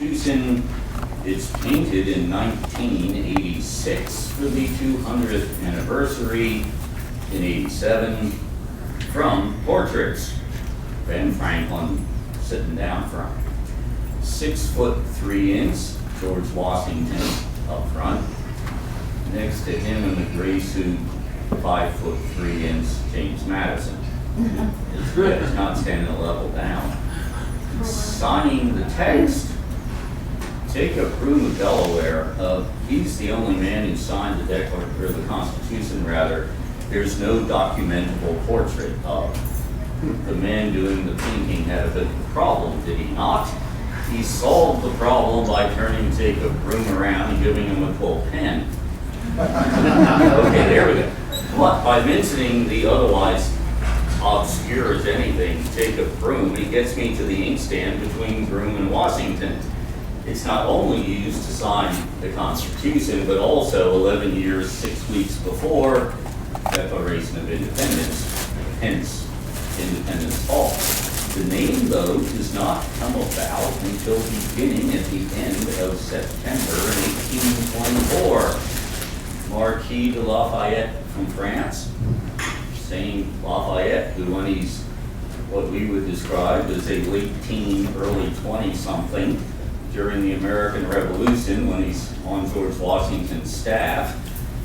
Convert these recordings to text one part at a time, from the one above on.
Constitution. It's painted in 1986 for the 200th anniversary in 87 from portraits. Ben Franklin sitting down front. 6'3" George Washington up front. Next to him in the gray suit, 5'3" James Madison. It's good, it's not standing a level down. Signing the text, Jacob Broome of Delaware. He's the only man who signed the Constitution, rather. There's no documentable portrait of. The man doing the painting had a bit of a problem, did he not? He solved the problem by turning Jacob Broome around and giving him a quill pen. Okay, there we go. But by mentioning the otherwise obscure as anything, Jacob Broome, it gets me to the inkstand between Broome and Washington. It's not only used to sign the Constitution, but also 11 years, 6 weeks before Declaration of Independence, hence Independence Hall. The name, though, does not come about until beginning at the end of September 1824. Marquis de Lafayette from France, same Lafayette who, when he's what we would describe as a late teen, early 20-something, during the American Revolution, when he's on George Washington's staff,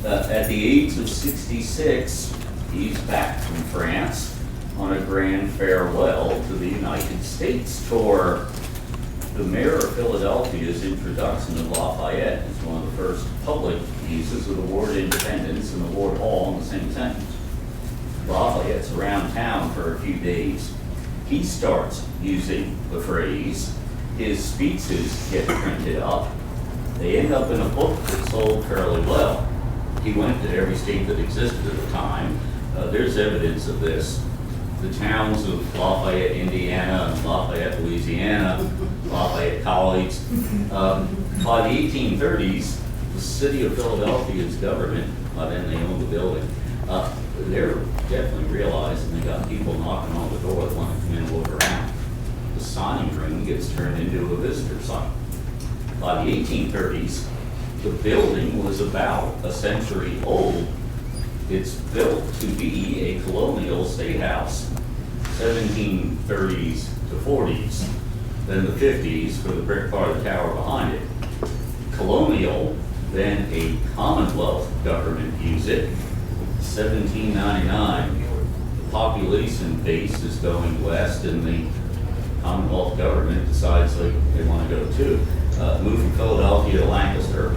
at the age of 66, he's back from France on a grand farewell to the United States tour. The mayor of Philadelphia's introduction of Lafayette is one of the first public uses of the word independence in the Ward Hall in the same sentence. Lafayette's around town for a few days. He starts using the phrase. His speeches get printed up. They end up in a book that sold fairly well. He went to every state that existed at the time. There's evidence of this. The towns of Lafayette, Indiana, and Lafayette, Louisiana, Lafayette College. By the 1830s, the city of Philadelphia's government, by then they owned the building, they're definitely realizing they got people knocking on the door that want to come in and look around. The signing room gets turned into a visitor site. By the 1830s, the building was about a century old. It's built to be a colonial state house, 1730s to 40s, then the 50s for the brick part of the tower behind it. Colonial, then a Commonwealth government used it. 1799, the population base is going west and the Commonwealth government decides they want to go too. Moved from Philadelphia to Lancaster.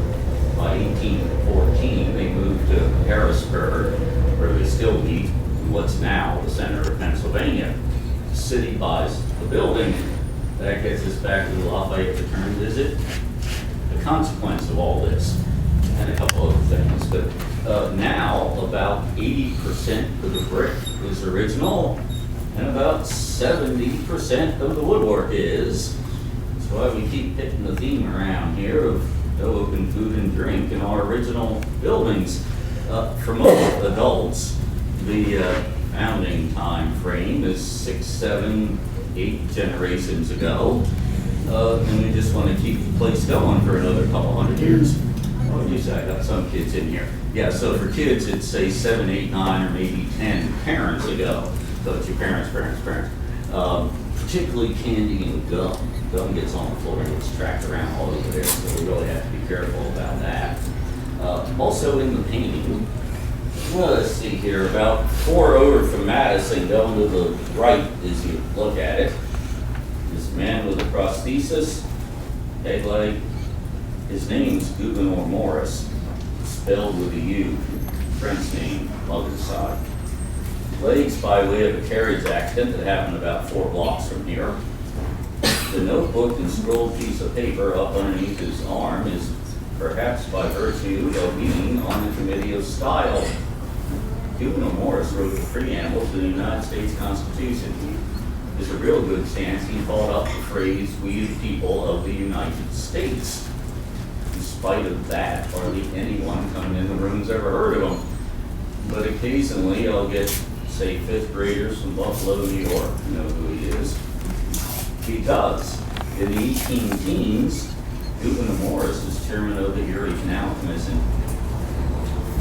By 1814, they moved to Harrisburg, where they still meet in what's now the center of Pennsylvania. The city buys the building. That gets us back to the Lafayette return visit. The consequence of all this, and a couple other things, but now about 80% of the brick is original, and about 70% of the woodwork is. That's why we keep hitting the theme around here of no open food and drink in our original buildings. For most adults, the founding time frame is 6, 7, 8 generations ago, and we just want to keep the place going for another couple hundred years. Oh, you say I got some kids in here. Yeah, so for kids, it's say 7, 8, 9, or maybe 10 parents ago. So it's your parents. Particularly candy and gum. Gum gets on the floor and gets tracked around all over there, so we really have to be careful about that. Also in the painting, well, let's see here, about 4 over from Madison, going to the right as you look at it. This man with a prosthesis, peg leg, his name's Gouverneur Morris, spelled with a U, French name, mother's side. Legs by way of a carriage accident that happened about 4 blocks from here. The notebook and scrolled piece of paper up underneath his arm is perhaps by virtue of being on the Committee of Style. Gouverneur Morris wrote the preamble to the United States Constitution. There's a real good chance he thought up the phrase, "We the people of the United States." In spite of that, hardly anyone coming in the room's ever heard of him. But occasionally I'll get, say, 5th graders from Buffalo, New York, who know who he is. Because in the 18 teens, Gouverneur Morris is chairman of the Erie Canal Commission.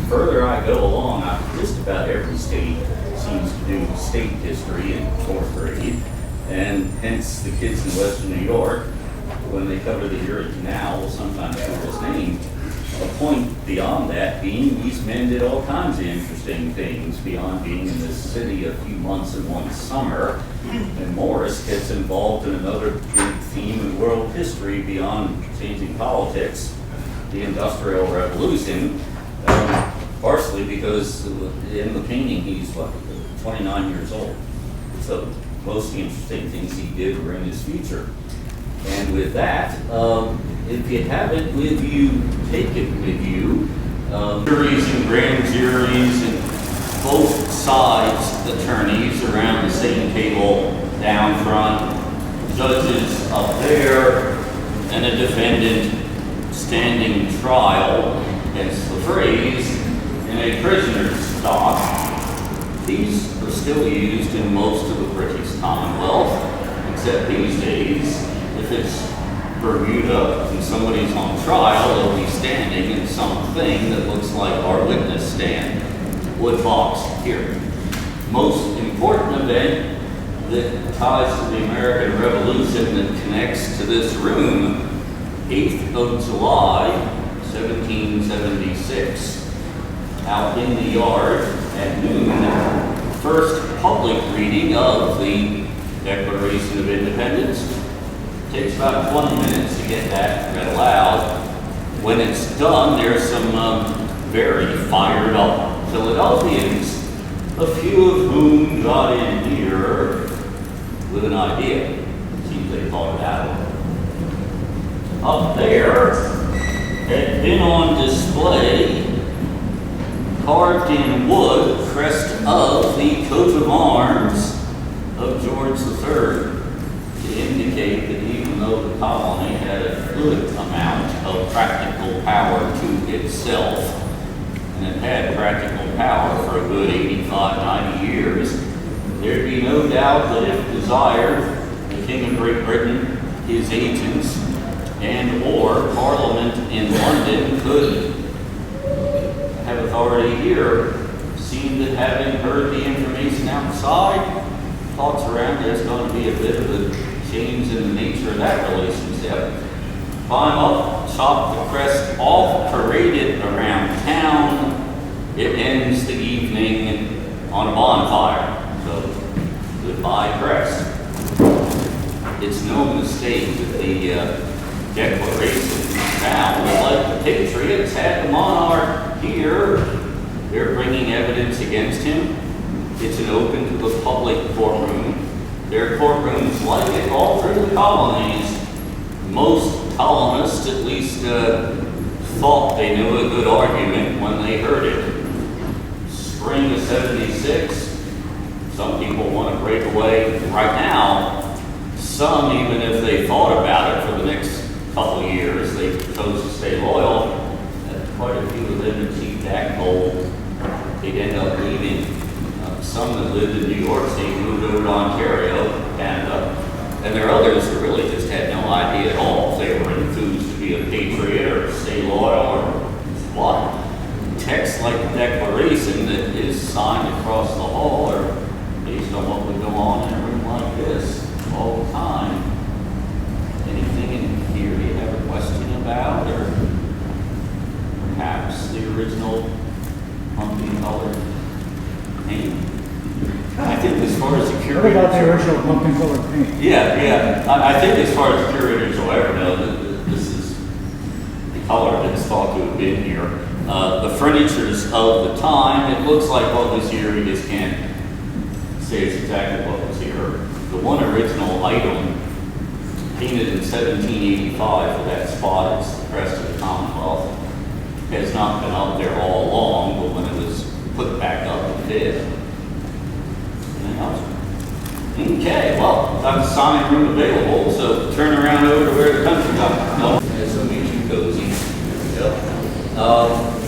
Further I go along, just about every state seems to do state history in fourth grade, and hence the kids in Western New York, when they cover the Erie Canal, will sometimes hear his name. A point beyond that being these men did all kinds of interesting things beyond being in this city a few months in one summer. And Morris gets involved in another big theme in world history beyond changing politics, the Industrial Revolution, partially because in the painting he's 29 years old. So most of the interesting things he did were in his future. And with that, if you have it with you, take it with you. Juries and grand juries and both sides attorneys around the same table down front, judges up there, and a defendant standing trial against the phrase in a prisoner's dock. These are still used in most of the British Commonwealth, except these days, if it's Bermuda and somebody's on trial, they'll be standing in something that looks like our witness stand, wood box here. Most important event that ties to the American Revolution that connects to this room, 8th of July, 1776. Out in the yard at noon, first public reading of the Declaration of Independence. Takes about 20 minutes to get that read aloud. When it's done, there's some very fired up Philadelphians, a few of whom got in here with an idea. It seems they thought it out. Up there had been on display, carved in wood, crest of the coat of arms of George III, to indicate that even though the colony had a good amount of practical power to itself, and it had practical power for a good 85, 90 years, there'd be no doubt that if desired, the King of Great Britain, his agents, and or Parliament in London could have authority here. Seemed that having heard the information outside, thoughts around there's going to be a bit of a change in the nature of that relationship. Climb up, chop the crest off, parade it around town. It ends the evening on a bonfire. So, goodbye crest. It's no mistake that the Declaration sounds like the Patriots had the monarch here. They're bringing evidence against him. It's an open to the public courtroom. There are courtrooms like it all through the colonies. Most colonists at least thought they knew a good argument when they heard it. Spring of 76, some people want to break away right now. Some, even if they thought about it for the next couple of years, they chose to stay loyal. Quite a few of them achieved that goal. They'd end up leaving. Some that lived in New York State moved over to Ontario, Canada, and there are others who really just had no idea at all if they were enthused to be a patriot or stay loyal or what. Texts like the Declaration that is signed across the hall are based on what would go on in a room like this all the time. Anything in here you have a question about, or perhaps the original pumpkin colored paint? I think as far as the curators... What about the original pumpkin colored paint? Yeah. I think as far as the curators will ever know, this is the color that's thought to have been here. The furnitures of the time, it looks like what was here, we just can't say it's exactly what was here. The one original item painted in 1785 for that spot, it's the crest of the Commonwealth, has not been up there all along, but when it was put back up, it did. Anything else? Okay, well, got the sign room available, so turn around over to where the country got. No, this will be too cozy. Yep.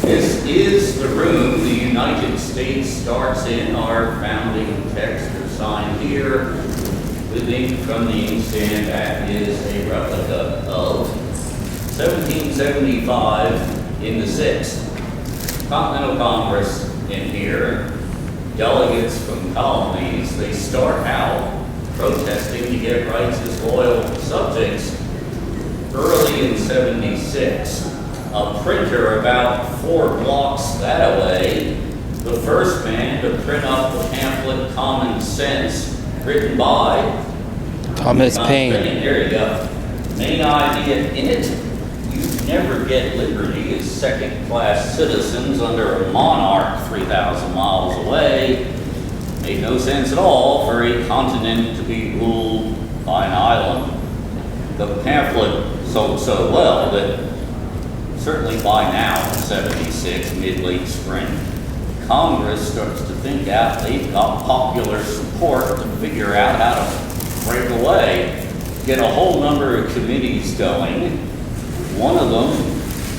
This is the room the United States starts in. Our founding text are signed here with ink from the inkstand. That is a replica of 1775 in the 6th. Continental Congress in here, delegates from colonies, they start out protesting to get rights as loyal subjects. Early in 76, a printer about 4 blocks that way, the first man to print up the pamphlet Common Sense, written by Thomas Paine. There you go. Main idea in it: you never get liberty as second-class citizens under a monarch 3,000 miles away. Made no sense at all for a continent to be ruled by an island. The pamphlet sold so well that certainly by now, 76, mid-late spring, Congress starts to think out they've got popular support to figure out how to break away, get a whole number of committees going. One of them,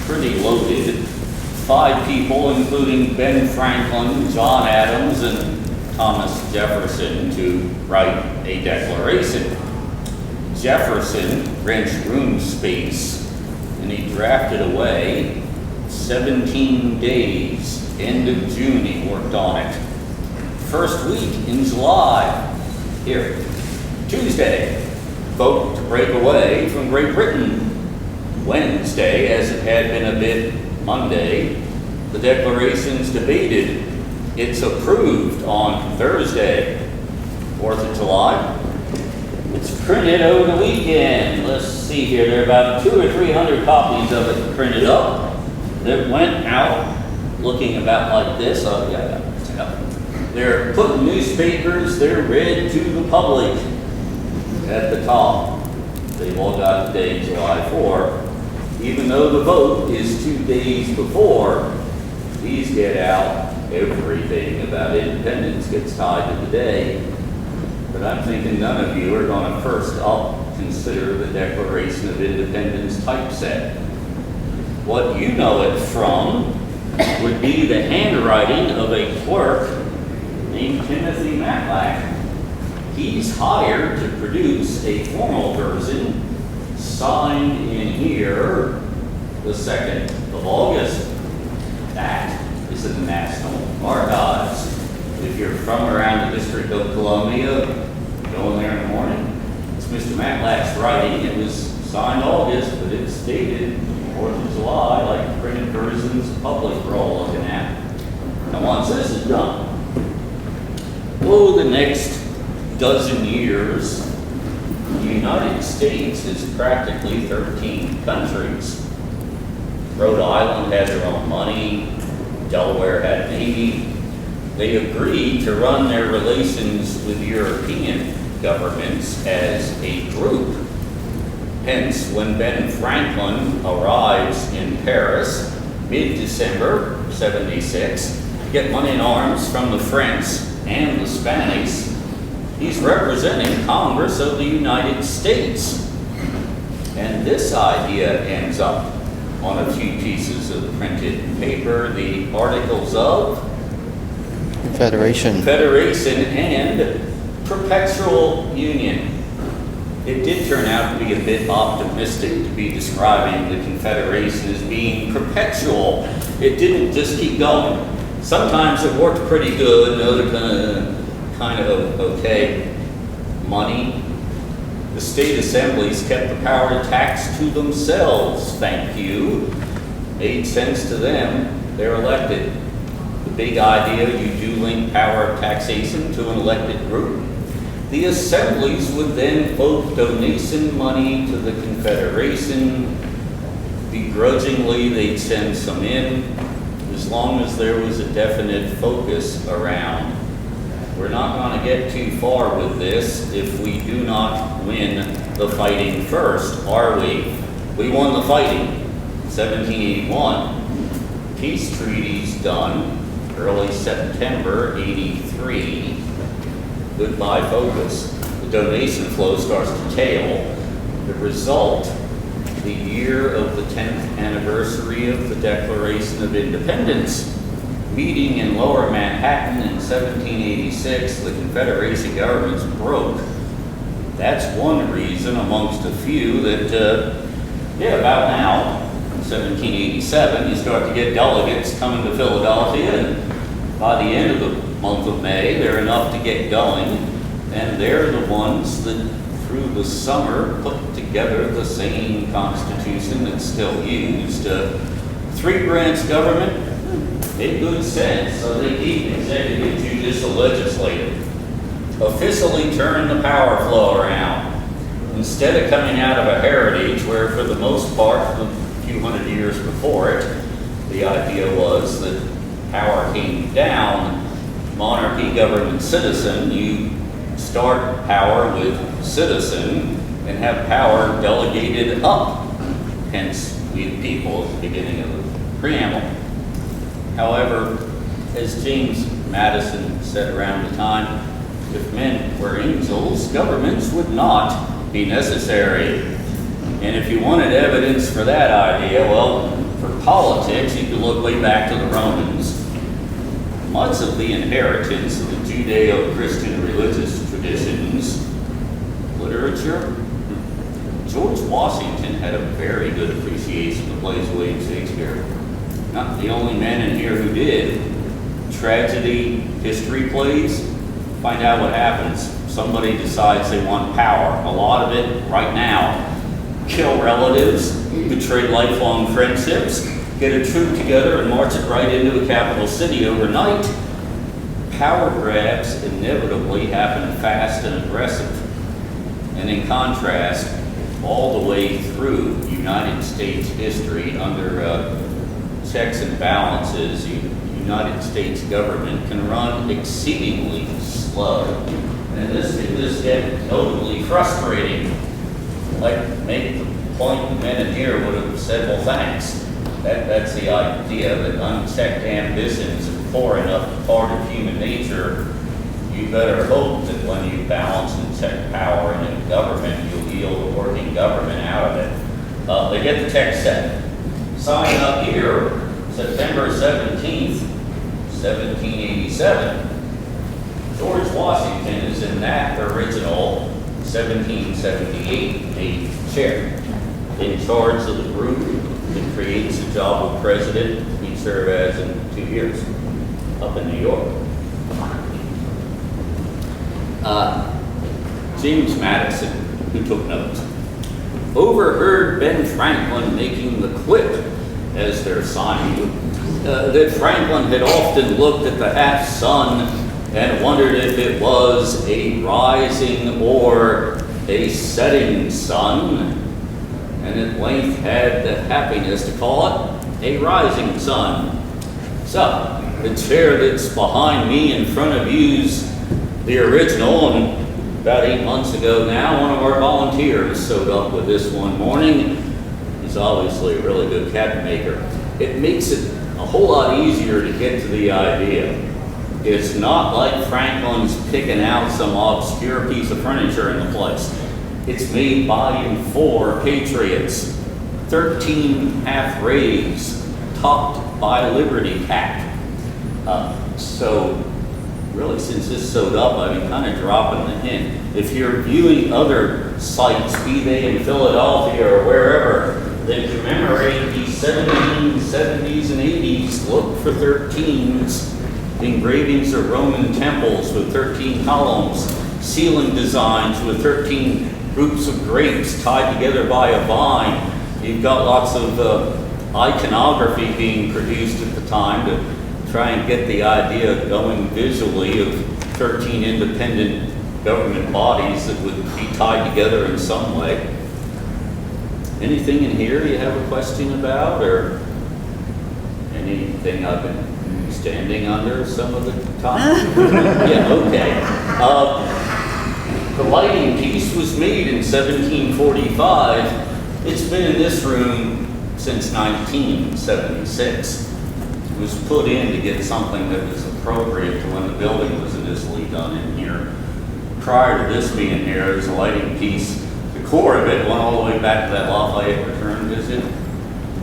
pretty loaded, 5 people, including Ben Franklin, John Adams, and Thomas Jefferson, to write a declaration. Jefferson wrenched room space, and he drafted away 17 days. End of June he worked on it. First week in July, here, Tuesday, vote to break away from Great Britain. Wednesday, as it had been a bit Monday, the declaration's debated. It's approved on Thursday, 4th of July. It's printed over the weekend. Let's see here, there are about 200 or 300 copies of it printed up that went out looking about like this. Oh, yeah. They're put in newspapers, they're read to the public at the top. They've all got the day July 4. Even though the vote is 2 days before, these get out. Everything about independence gets tied to the day. But I'm thinking none of you are going to first up consider the Declaration of Independence typeset. What you know it from would be the handwriting of a clerk named Timothy Matlack. He's hired to produce a formal version signed in here the 2nd of August. That is in the National Archives. If you're from around the District of Columbia, go in there in the morning. It's Mr. Matlack's writing. It was signed August, but it's dated 4th of July, like the printed versions the public we're all looking at. And once this is done, the next dozen years, the United States is practically 13 countries. Rhode Island had their own money, Delaware had a navy. They agreed to run their relations with European governments as a group. Hence, when Ben Franklin arrives in Paris, mid-December 76, to get money in arms from the French and the Spanish, he's representing Congress of the United States. And this idea ends up on a few pieces of printed paper, the Articles of Confederation and Perpetual Union. It did turn out to be a bit optimistic to be describing the Confederation as being perpetual. It didn't just keep going. Sometimes it worked pretty good, other kind of okay. Money. The state assemblies kept the power to tax to themselves, thank you. Made sense to them, they're elected. The big idea, you do link power of taxation to an elected group. The assemblies would then vote donation money to the Confederation. Begrudgingly, they'd send some in, as long as there was a definite focus around. We're not going to get too far with this if we do not win the fighting first, are we? We won the fighting, 1781. Peace treaties done, early September 83. Goodbye focus. The donation flow starts to tail. The result, the year of the 10th anniversary of the Declaration of Independence. Meeting in Lower Manhattan in 1786, the Confederation governments broke. That's one reason amongst a few that Yeah, about now, 1787, you start to get delegates coming to Philadelphia, and by the end of the month of May, they're enough to get going, and they're the ones that, through the summer, put together the same Constitution that's still used. Three branch government made good sense, so they keep executive, judicial, legislative. Officially turn the power flow around. Instead of coming out of a heritage where, for the most part, a few hundred years before it, the idea was that power came down, monarchy, government, citizen, you start power with citizen and have power delegated up. Hence, we the people at the beginning of the preamble. However, as James Madison said around the time, if men were angels, governments would not be necessary. And if you wanted evidence for that idea, well, for politics, you could look way back to the Romans. Much of the inheritance of the Judeo-Christian religious traditions, literature, George Washington had a very good appreciation of plays of William Shakespeare. Not the only man in here who did. Tragedy, history plays, find out what happens. Somebody decides they want power. A lot of it, right now, kill relatives, betray lifelong friendships, get a troop together and march it right into a capital city overnight. Power grabs inevitably happen fast and aggressive. And in contrast, all the way through United States history, under checks and balances, United States government can run exceedingly slow. And this can just get notably frustrating. Like, make the point the men in here would have said, well, thanks. That's the idea that unchecked ambitions are poor enough part of human nature. You better hope that when you balance and check power in a government, you'll yield a working government out of it. They get the text set. Sign up here, September 17th, 1787. George Washington is in that original 1778 made chair, in charge of the group that creates the job of president we serve as in 2 years up in New York. James Madison, who took notes, overheard Ben Franklin making the quip as their sign that Franklin had often looked at the half-sun and wondered if it was a rising or a setting sun, and at length had the happiness to call it a rising sun. So, the chair that's behind me in front of you's the original, and about 8 months ago now, one of our volunteers sewed up with this one morning. He's obviously a really good cabinet maker. It makes it a whole lot easier to get to the idea. It's not like Franklin's picking out some obscure piece of furniture in the place. It's made by and for patriots. 13 half rays topped by Liberty Cap. So really, since this sewed up, I've been kind of dropping the hint. If you're viewing other sites, be they in Philadelphia or wherever, that commemorate the 1770s and 80s, look for 13s. Engravings of Roman temples with 13 columns, ceiling designs with 13 groups of grapes tied together by a vine. You've got lots of iconography being produced at the time to try and get the idea going visually of 13 independent government bodies that would be tied together in some way. Anything in here you have a question about, or anything I've been standing under some of the time? Yeah, okay. The lighting piece was made in 1745. It's been in this room since 1976. It was put in to get something that was appropriate to when the building was initially done in here. Prior to this being here, there's a lighting piece. The core of it went all the way back to that Lafayette return visit.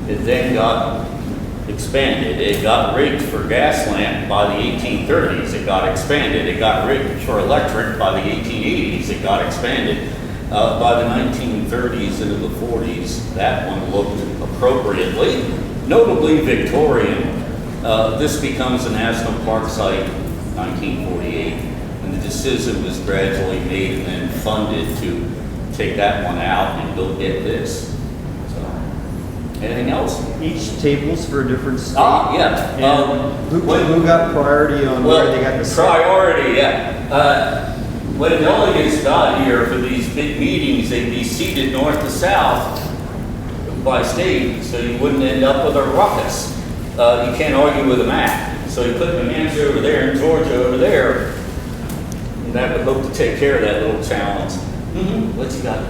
It then got expanded. It got rigged for gas lamp by the 1830s. It got expanded. It got rigged for electric by the 1880s. It got expanded. By the 1930s into the 40s, that one looked appropriately, notably Victorian. This becomes a national park site in 1948, and the decision was gradually made and then funded to take that one out and go get this. So, anything else? Each table's for a different state. Yeah. And who got priority on where they got the sit? Priority, yeah. When delegates got here for these big meetings, they'd be seated north to south by state, so you wouldn't end up with a ruckus. You can't argue with a map. So you put New Hampshire over there and Georgia over there, and that would hope to take care of that little challenge. What you got?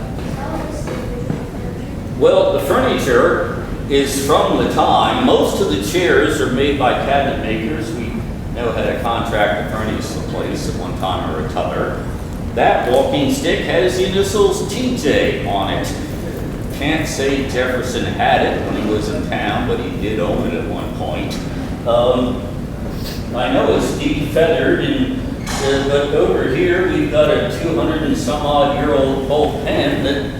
Well, the furniture is from the time. Most of the chairs are made by cabinet makers. We know had a contract to furnish the place at one time or another. That walking stick has the initials TJ on it. Can't say Jefferson had it when he was in town, but he did own it at one point. I know it's de-feathered, but over here we've got a 200 and some odd year old gold pen that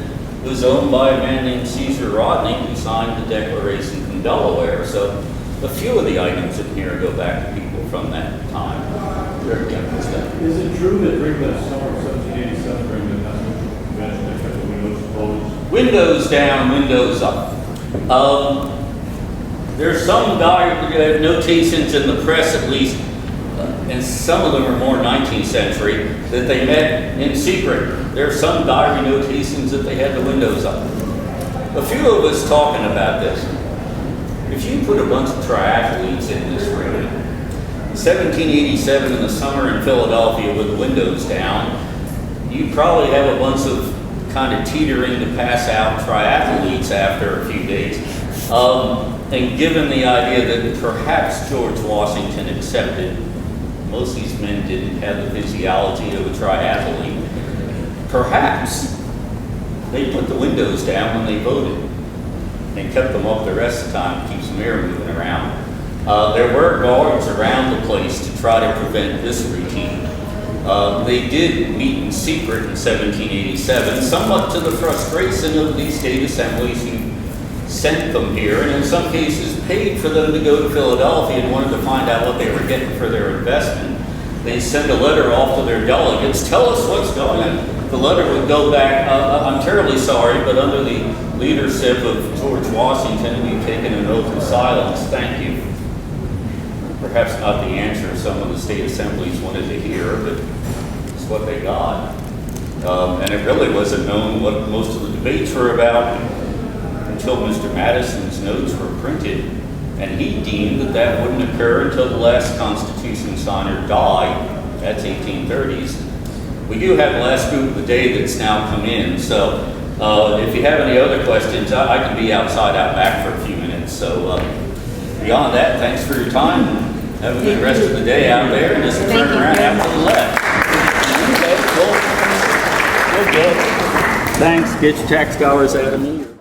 was owned by a man named Caesar Rodney, who signed the Declaration from Delaware. So a few of the items in here go back to people from that time. Is it true that during the summer of 1787, during the convention, they kept the windows closed? Windows down, windows up. There's some notations in the press, at least, and some of them are more 19th century, that they met in secret. There's some diary notations that they had the windows up. A few of us talking about this. If you put a bunch of triathletes in this room, 1787 in the summer in Philadelphia with the windows down, you probably have a bunch of kind of teetering to pass out triathletes after a few days. And given the idea that perhaps George Washington accepted most of these men didn't have the physiology of a triathlete, perhaps they put the windows down when they voted and kept them up the rest of the time to keep some air moving around. There were guards around the place to try to prevent this routine. They did meet in secret in 1787, somewhat to the frustration of these state assemblies who sent them here, and in some cases paid for them to go to Philadelphia and wanted to find out what they were getting for their investment. They send a letter off to their delegates, tell us what's going on. The letter would go back, I'm terribly sorry, but under the leadership of George Washington, we've taken an oath of silence, thank you. Perhaps not the answer some of the state assemblies wanted to hear, but it's what they got. And it really wasn't known what most of the debates were about until Mr. Madison's notes were printed, and he deemed that that wouldn't occur until the last Constitution signer died. That's 1830s. We do have the last group of the day that's now come in, so if you have any other questions, I can be outside out back for a few minutes. So beyond that, thanks for your time. Have a good rest of the day out there, and just turn around after the left. Okay, cool. Good. Thanks. Get your tax dollars out of me.